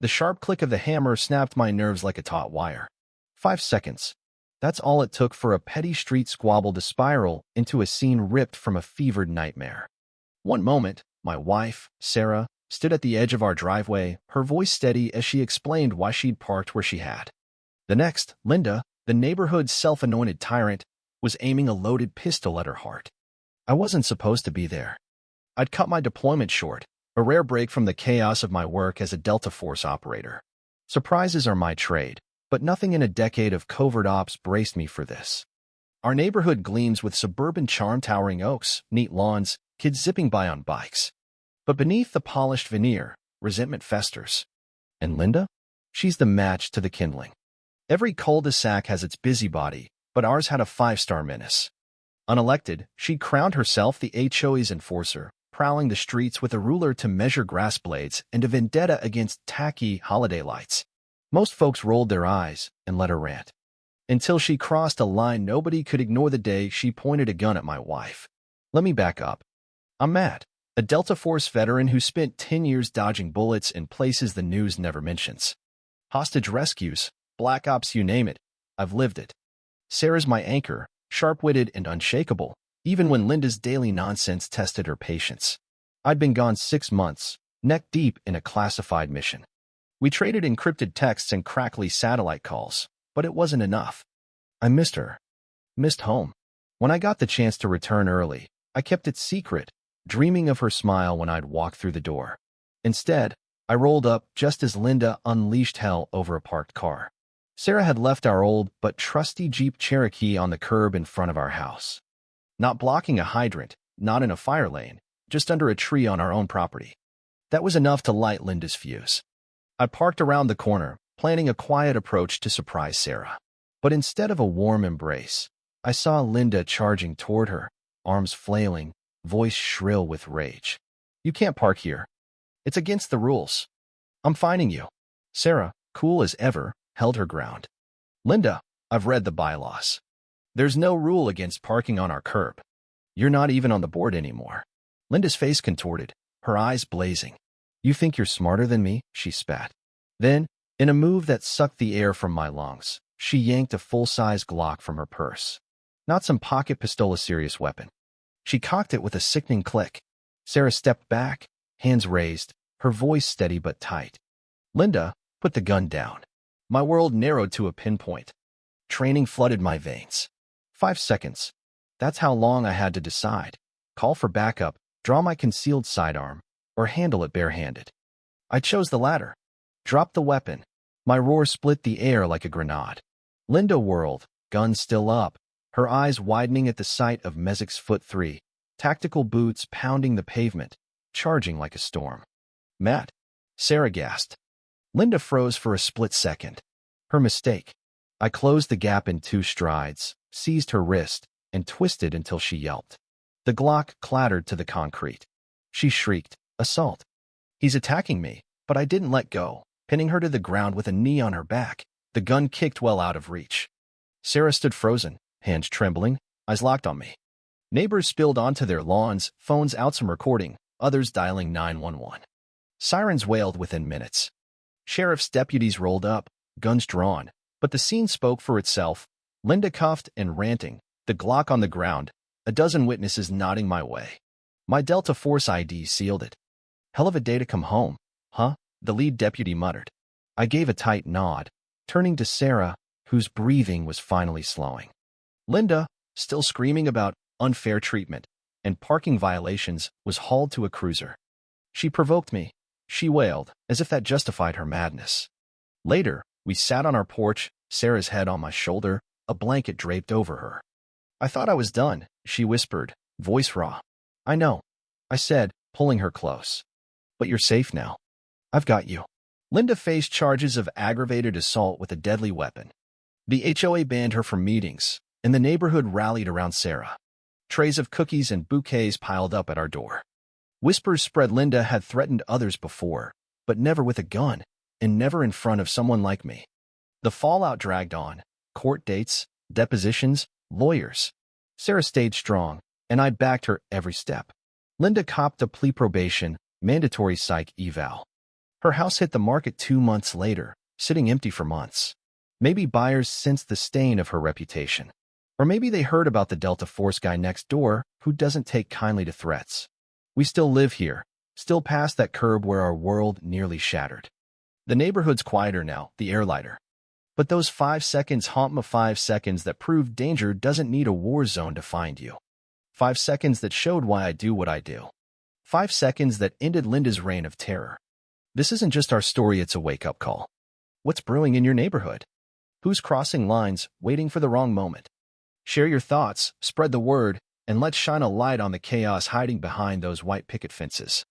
The sharp click of the hammer snapped my nerves like a taut wire. 5 seconds. That's all it took for a petty street squabble to spiral into a scene ripped from a fevered nightmare. One moment, my wife, Sarah, stood at the edge of our driveway, her voice steady as she explained why she'd parked where she had. The next, Linda, the neighborhood's self-anointed tyrant, was aiming a loaded pistol at her heart. I wasn't supposed to be there. I'd cut my deployment short, a rare break from the chaos of my work as a Delta Force operator. Surprises are my trade, but nothing in a decade of covert ops braced me for this. Our neighborhood gleams with suburban charm, towering oaks, neat lawns, kids zipping by on bikes. But beneath the polished veneer, resentment festers. And Linda? She's the match to the kindling. Every cul-de-sac has its busybody, but ours had a 5-star menace. Unelected, she crowned herself the HOA's enforcer, prowling the streets with a ruler to measure grass blades and a vendetta against tacky holiday lights. Most folks rolled their eyes and let her rant. Until she crossed a line nobody could ignore the day she pointed a gun at my wife. Let me back up. I'm Matt, a Delta Force veteran who spent 10 years dodging bullets in places the news never mentions. Hostage rescues, black ops, you name it, I've lived it. Sarah's my anchor, sharp-witted and unshakable, even when Linda's daily nonsense tested her patience. I'd been gone 6 months, neck-deep in a classified mission. We traded encrypted texts and crackly satellite calls, but it wasn't enough. I missed her. Missed home. When I got the chance to return early, I kept it secret, dreaming of her smile when I'd walk through the door. Instead, I rolled up just as Linda unleashed hell over a parked car. Sarah had left our old but trusty Jeep Cherokee on the curb in front of our house. Not blocking a hydrant, not in a fire lane, just under a tree on our own property. That was enough to light Linda's fuse. I parked around the corner, planning a quiet approach to surprise Sarah. But instead of a warm embrace, I saw Linda charging toward her, arms flailing, voice shrill with rage. You can't park here. It's against the rules. I'm fining you. Sarah, cool as ever, held her ground. Linda, I've read the bylaws. There's no rule against parking on our curb. You're not even on the board anymore. Linda's face contorted, her eyes blazing. You think you're smarter than me? She spat. Then, in a move that sucked the air from my lungs, she yanked a full-size Glock from her purse. Not some pocket pistol, a serious weapon. She cocked it with a sickening click. Sarah stepped back, hands raised, her voice steady but tight. Linda, put the gun down. My world narrowed to a pinpoint. Training flooded my veins. 5 seconds. That's how long I had to decide. Call for backup, draw my concealed sidearm, or handle it barehanded. I chose the latter. Dropped the weapon. My roar split the air like a grenade. Linda whirled, gun still up, her eyes widening at the sight of Mezik's foot 3, tactical boots pounding the pavement, charging like a storm. Matt, Sarah gasped. Linda froze for a split second. Her mistake. I closed the gap in 2 strides, seized her wrist, and twisted until she yelped. The Glock clattered to the concrete. She shrieked, assault. He's attacking me, but I didn't let go, pinning her to the ground with a knee on her back. The gun kicked well out of reach. Sarah stood frozen, hands trembling, eyes locked on me. Neighbors spilled onto their lawns, phones out some recording, others dialing 911. Sirens wailed within minutes. Sheriff's deputies rolled up, guns drawn, but the scene spoke for itself. Linda cuffed and ranting, the Glock on the ground, a dozen witnesses nodding my way. My Delta Force ID sealed it. Hell of a day to come home, huh? The lead deputy muttered. I gave a tight nod, turning to Sarah, whose breathing was finally slowing. Linda, still screaming about unfair treatment and parking violations, was hauled to a cruiser. She provoked me, she wailed, as if that justified her madness. Later, we sat on our porch, Sarah's head on my shoulder, a blanket draped over her. I thought I was done, she whispered, voice raw. I know, I said, pulling her close. But you're safe now. I've got you. Linda faced charges of aggravated assault with a deadly weapon. The HOA banned her from meetings, and the neighborhood rallied around Sarah. Trays of cookies and bouquets piled up at our door. Whispers spread Linda had threatened others before, but never with a gun, and never in front of someone like me. The fallout dragged on. Court dates, depositions, lawyers. Sarah stayed strong, and I backed her every step. Linda copped a plea probation, mandatory psych eval. Her house hit the market 2 months later, sitting empty for months. Maybe buyers sensed the stain of her reputation. Or maybe they heard about the Delta Force guy next door who doesn't take kindly to threats. We still live here, still past that curb where our world nearly shattered. The neighborhood's quieter now, the air lighter. But those 5 seconds haunt me. 5 seconds that proved danger doesn't need a war zone to find you. 5 seconds that showed why I do what I do. 5 seconds that ended Linda's reign of terror. This isn't just our story, it's a wake-up call. What's brewing in your neighborhood? Who's crossing lines, waiting for the wrong moment? Share your thoughts, spread the word, and let's shine a light on the chaos hiding behind those white picket fences.